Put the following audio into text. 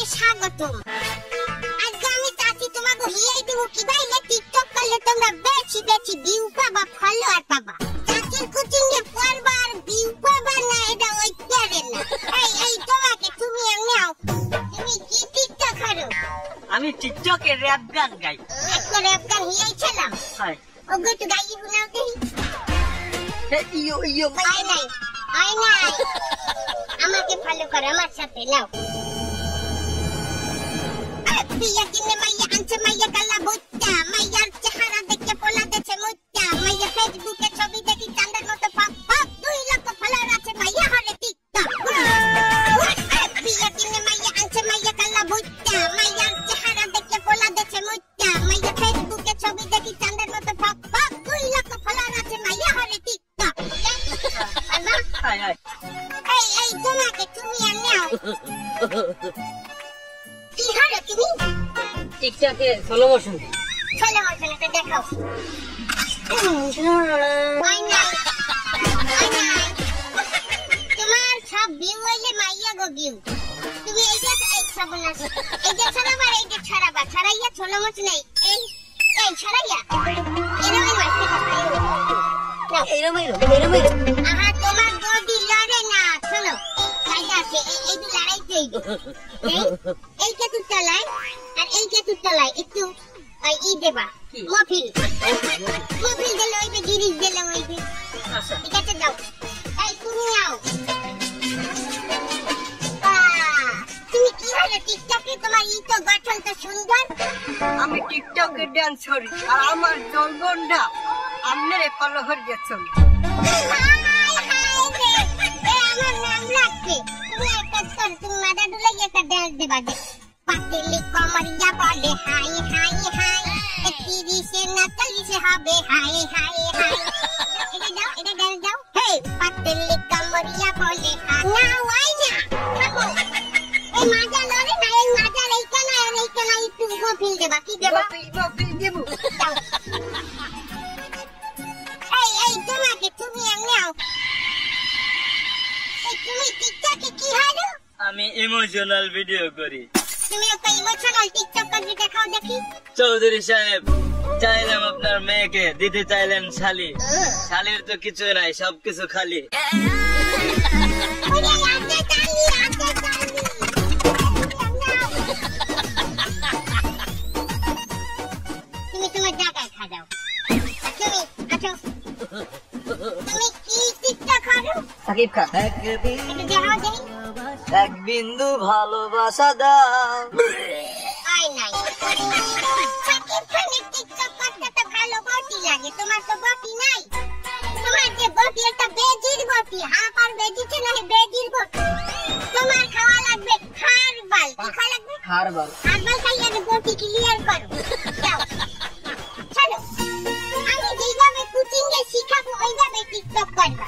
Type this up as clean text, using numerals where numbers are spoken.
সবাইকে স্বাগতম। আজকে আমি চাচ্ছি তোমাকে হিয়াই দেবো কিভাবে টিকটক করলে তোমরা বেশি বেশি ভিউ পাবা, ফলোয়ার পাবা। চাচির কোচিং এ পড়বা আর ভিউ পাবা না, এটা ওই করে না। এই তোমাকে তুমি নাও, তুমি কি টিকটক করো? আমি টিকটকে র‍্যাপ গান গাই। একটা র‍্যাপ গান হিয়াই ছিলাম। হাই ওগো তো গাই শুনাও দেই। ইয়ো ইয়ো আই নাই আমাকে ফলো করো, আমার সাথে নাও। বিয়া কিনে মাইয়া আনছে, মাইয়া কালা বুচ্চা, মাইয়ার চেহারা দেখে পোলা দেছে মুচ্চা, মাইয়া ফেসবুকে ছবি দেখি চাঁদের মতো ফাঁক ফাঁক, 2 লাখ ফলোয়ার আছে মাইয়া হরে টিকটক। বিয়া কিনে মাইয়া আনছে, মাইয়া কালা বুচ্চা, মাইয়ার চেহারা দেখে পোলা দেছে মুচ্চা, মাইয়া ফেসবুকে ছবি দেখি চাঁদের মতো ফাঁক ফাঁক, 2 লাখ ফলোয়ার আছে মাইয়া হরে টিকটক। হাই হাই এই তোমাকে তুমি নাও। কি হলো তুমি? টিকটকে স্লো মোশন চলো মশলাটা দেখাও। তোমার সব ভিউ হইলে মাইয়া গো ভিউ। তুমি এইটা সর্বনাশ, এইটা ছাড়াবা, এইটা ছাড়াবা, ছাড়াইয়া চলো মশ নেই। এই ছাড়াইয়া এরকম মারতে থাকো। আহা তোমার বডি লড়ে না, শোনো কাইদা আছে, এইটা লড়াইতে এইটা তুই চালাই আর এইটা তুই চালাই, একটু ই দেবা মফিল দিলে ওইবে, গিরিশ দিলে ওইবে। ঠিক আছে যাও, এই তুমি নাও। তুমি কি হলো টিকটকে? তোমার ই তো গঠন তো সুন্দর। আমি টিকটকে ডান্স করি আর আমার জলবনটা আপনারে ফলো করে যাচ্ছে। আমার নাম লাগছে। তুমি একটা কর, তুমি মাথা ডুলাই একটা ডান্স দেবা। পাতলি কমরিয়া বলে হাই হাই হাই, 30 না 40 হবে হাই হাই হাই। এটা দাও, এটা ডান্স দাও। হে পাতলি কমরিয়া বলে হাই না ওই না থামো। এই মাজা লরে না, এই মাজা এইটা না আর এইটা না, একটু মফিল দেবা। কি দেবা? মফিল দেব। দাও। এই তোমাকে তুমি নাও। তুমি টিকটকে কি হারো? আমি ইমোশনাল ভিডিও করি। তুমি একটা ইমোশনাল টিকটক করে দেখাও দেখি। চৌধুরী সাহেব, চাইলাম আপনার মেয়েকে, দিতে চাইলেন শালি। শালির তো কিছু নাই, সবকিছু খালি। তুমি তোমার জায়গায় খাও। তুমি কি টিকটক করো? সাকিব খান। এক বিন্দু ভালোবাসা দাও। আই নাই সাকিব খানের টিকটক করতে তো ভালো বটি লাগে, তোমার তো বটি নাই। তোমার যে বটি একটা বেজির বটি, হাফ আর বেজিছে না, বেজির বটি। তোমার খাওয়া লাগবে হারবাল। কি খাওয়া লাগবে? হারবাল খাইয়ে বটি ক্লিয়ার করো। যাও চলো, আমি যেভাবে কুচিং এ শিখাবো ওইভাবে টিকটক করবা।